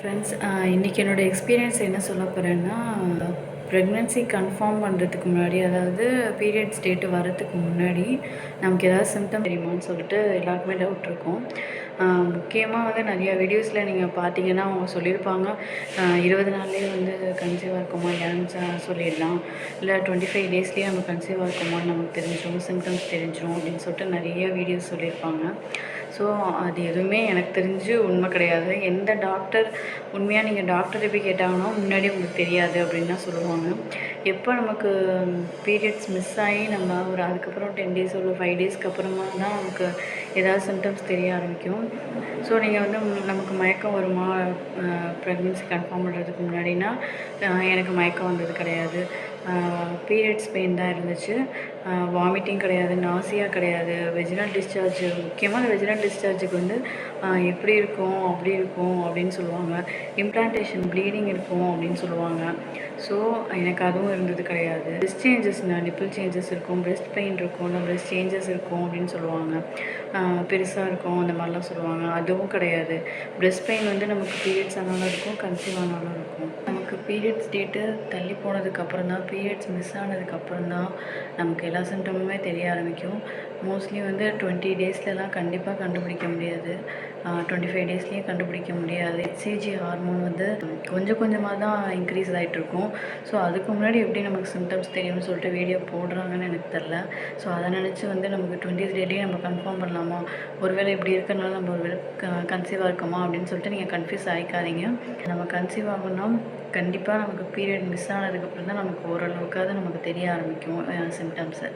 Friends, இன்றைக்கி என்னோடய experience என்ன சொல்ல போகிறேன்னா, ப்ரெக்னென்சி கன்ஃபார்ம் பண்ணுறதுக்கு முன்னாடி, அதாவது பீரியட்ஸ் டேட்டு வரத்துக்கு முன்னாடி நமக்கு ஏதாவது சிம்டம் தெரியுமான்னு சொல்லிட்டு எல்லாருக்குமே டவுட் இருக்கும். முக்கியமாக வந்து நிறையா வீடியோஸில் நீங்கள் பார்த்தீங்கன்னா அவங்க சொல்லியிருப்பாங்க, 20 நாள்லேயே வந்து கன்சீவாக இருக்குமா இல்லையான்னு சொல்லிடலாம், இல்லை 25 டேஸ்லேயே நம்ம கன்சீவாக இருக்குமான்னு நமக்கு தெரிஞ்சிடும், சிம்டம்ஸ் தெரிஞ்சிடும் அப்படின்னு சொல்லிட்டு நிறைய வீடியோஸ் சொல்லியிருப்பாங்க. ஸோ அது எதுவுமே எனக்கு தெரிஞ்சு உண்மை கிடையாது. எந்த டாக்டர் உண்மையாக நீங்கள் டாக்டரை போய் கேட்டாங்கன்னா முன்னாடி உங்களுக்கு தெரியாது அப்படின்னு தான் சொல்லுவாங்க. எப்போ நமக்கு பீரியட்ஸ் மிஸ் ஆகி நம்ம ஒரு அதுக்கப்புறம் 10 டேஸ் இல்லை 5 டேஸ்க்கு அப்புறமா தான் நமக்கு ஏதாவது சிம்டம்ஸ் தெரிய ஆரம்பிக்கும். ஸோ நீங்கள் வந்து நமக்கு மயக்கம் வருமா ப்ரெக்னென்சி கன்ஃபார்ம் பண்ணுறதுக்கு முன்னாடினா, எனக்கு மயக்கம் வந்தது கிடையாது. பீரியட்ஸ் பெயின் தான் இருந்துச்சு. வாமிட்டிங் கிடையாது, நாசியா கிடையாது. வெஜினல் டிஸ்சார்ஜ், முக்கியமாக அந்த வெஜினல் டிஸ்சார்ஜுக்கு வந்து எப்படி இருக்கும் அப்படி இருக்கும் அப்படின்னு சொல்லுவாங்க. இம்ப்ளான்டேஷன் ப்ளீடிங் இருக்கும் அப்படின்னு சொல்லுவாங்க. ஸோ எனக்கு அதுவும் இருந்தது கிடையாது. பிரெஸ்ட் சேஞ்சஸ், நிப்பிள் சேஞ்சஸ் இருக்கும், பிரெஸ்ட் பெயின் இருக்கும், இல்லை பிரெஸ்ட் சேஞ்சஸ் இருக்கும் அப்படின்னு சொல்லுவாங்க. பெருசாக இருக்கும் அந்த மாதிரிலாம் சொல்லுவாங்க. அதுவும் கிடையாது. பிரெஸ்ட் பெயின் வந்து நமக்கு பீரியட்ஸ் ஆனாலும் இருக்கும், கன்சீவ் ஆனாலும் இருக்கும். நமக்கு பீரியட்ஸ் டேட்டு தள்ளி போனதுக்கப்புறம் தான், பீரியட்ஸ் மிஸ் ஆனதுக்கப்புறம் தான் நமக்கு எல்லா சிம்டமுமே தெரிய ஆரம்பிக்கும். மோஸ்ட்லி வந்து 20 டேஸ்லலாம் கண்டிப்பாக கண்டுபிடிக்க முடியாது. 25 டேஸ்லேயும் கண்டுபிடிக்க முடியாது. ஹெச்சிஜி ஹார்மோன் வந்து கொஞ்சம் கொஞ்சமாக தான் இன்க்ரீஸ் ஆகிட்ருக்கும். ஸோ அதுக்கு முன்னாடி எப்படி நமக்கு சிம்டம்ஸ் தெரியும்னு சொல்லிட்டு வீடியோ போடுறாங்கன்னு எனக்கு தெரில. ஸோ அதை நினச்சி வந்து நமக்கு 20th டேலேயே நம்ம கன்ஃபார்ம் பண்ணலாமா, ஒருவேளை இப்படி இருக்கிறனால நம்ம ஒருவேளை கன்சீவ் ஆகிருக்கோமா அப்படின்னு சொல்லிட்டு நீங்கள் கன்ஃபியூஸ் ஆகிக்காதீங்க. நம்ம கன்சீவ் ஆகணும் கண்டிப்பாக நமக்கு பீரியட் மிஸ் ஆனதுக்கப்புறம் தான் நமக்கு ஓரளவுக்காவது நமக்கு தெரிய ஆரம்பிக்கும் சிம்டம்ஸு.